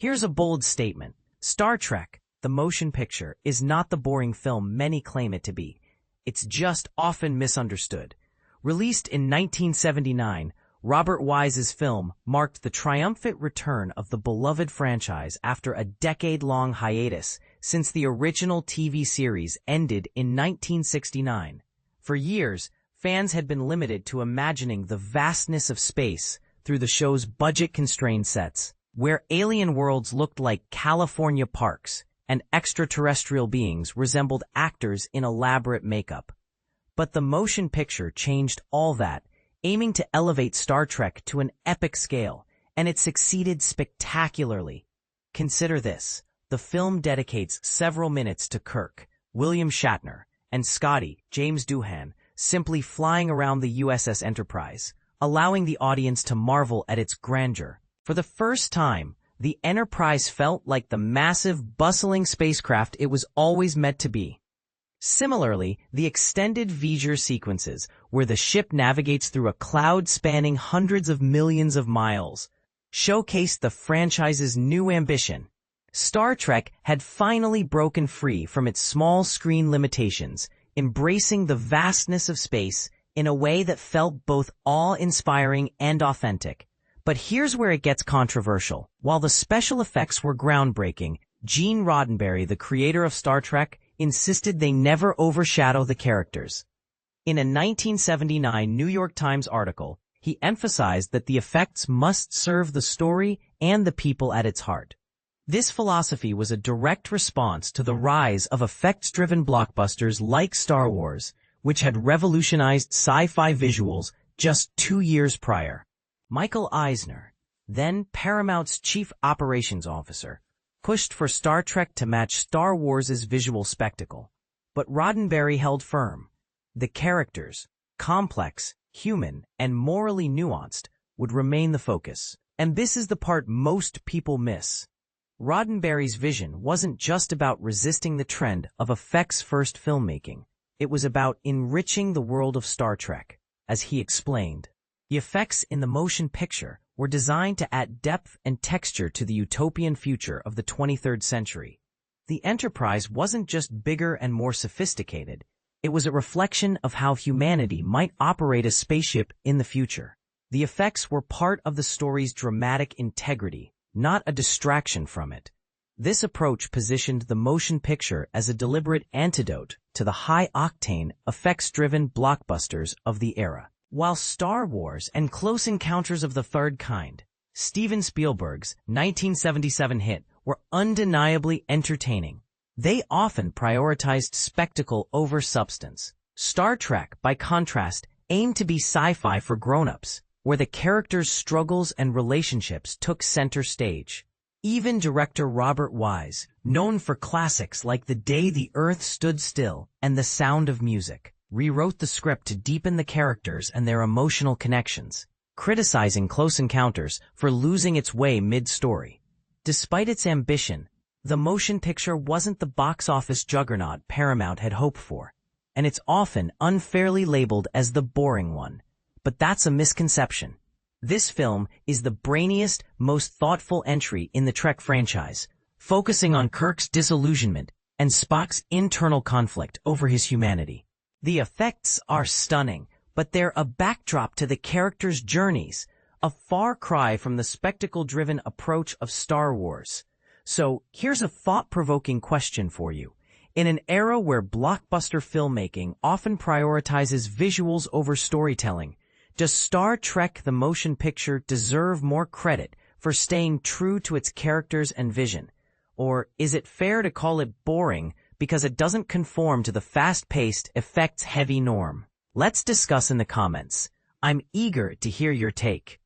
Here's a bold statement. Star Trek, the motion picture, is not the boring film many claim it to be. It's just often misunderstood. Released in 1979, Robert Wise's film marked the triumphant return of the beloved franchise after a decade-long hiatus since the original TV series ended in 1969. For years, fans had been limited to imagining the vastness of space through the show's budget-constrained sets, where alien worlds looked like California parks and extraterrestrial beings resembled actors in elaborate makeup. But the motion picture changed all that, aiming to elevate Star Trek to an epic scale, and it succeeded spectacularly. Consider this. The film dedicates several minutes to Kirk, William Shatner, and Scotty, James Doohan, simply flying around the USS Enterprise, allowing the audience to marvel at its grandeur. For the first time, the Enterprise felt like the massive, bustling spacecraft it was always meant to be. Similarly, the extended Voyager sequences, where the ship navigates through a cloud spanning hundreds of millions of miles, showcased the franchise's new ambition. Star Trek had finally broken free from its small-screen limitations, embracing the vastness of space in a way that felt both awe-inspiring and authentic. But here's where it gets controversial. While the special effects were groundbreaking, Gene Roddenberry, the creator of Star Trek, insisted they never overshadow the characters. In a 1979 New York Times article, he emphasized that the effects must serve the story and the people at its heart. This philosophy was a direct response to the rise of effects-driven blockbusters like Star Wars, which had revolutionized sci-fi visuals just 2 years prior. Michael Eisner, then Paramount's chief operations officer, pushed for Star Trek to match Star Wars' visual spectacle. But Roddenberry held firm. The characters, complex, human, and morally nuanced, would remain the focus. And this is the part most people miss. Roddenberry's vision wasn't just about resisting the trend of effects-first filmmaking. It was about enriching the world of Star Trek, as he explained. The effects in the motion picture were designed to add depth and texture to the utopian future of the 23rd century. The Enterprise wasn't just bigger and more sophisticated. It was a reflection of how humanity might operate a spaceship in the future. The effects were part of the story's dramatic integrity, not a distraction from it. This approach positioned the motion picture as a deliberate antidote to the high-octane, effects-driven blockbusters of the era. While Star Wars and Close Encounters of the Third Kind, Steven Spielberg's 1977 hit, were undeniably entertaining, they often prioritized spectacle over substance. Star Trek, by contrast, aimed to be sci-fi for grown-ups, where the characters' struggles and relationships took center stage. Even director Robert Wise, known for classics like The Day the Earth Stood Still and The Sound of Music, rewrote the script to deepen the characters and their emotional connections, criticizing Close Encounters for losing its way mid-story. Despite its ambition, the motion picture wasn't the box office juggernaut Paramount had hoped for, and it's often unfairly labeled as the boring one. But that's a misconception. This film is the brainiest, most thoughtful entry in the Trek franchise, focusing on Kirk's disillusionment and Spock's internal conflict over his humanity. The effects are stunning, but they're a backdrop to the characters' journeys, a far cry from the spectacle-driven approach of Star Wars. So, here's a thought-provoking question for you. In an era where blockbuster filmmaking often prioritizes visuals over storytelling, does Star Trek the motion picture deserve more credit for staying true to its characters and vision? Or is it fair to call it boring because it doesn't conform to the fast-paced, effects-heavy norm? Let's discuss in the comments. I'm eager to hear your take.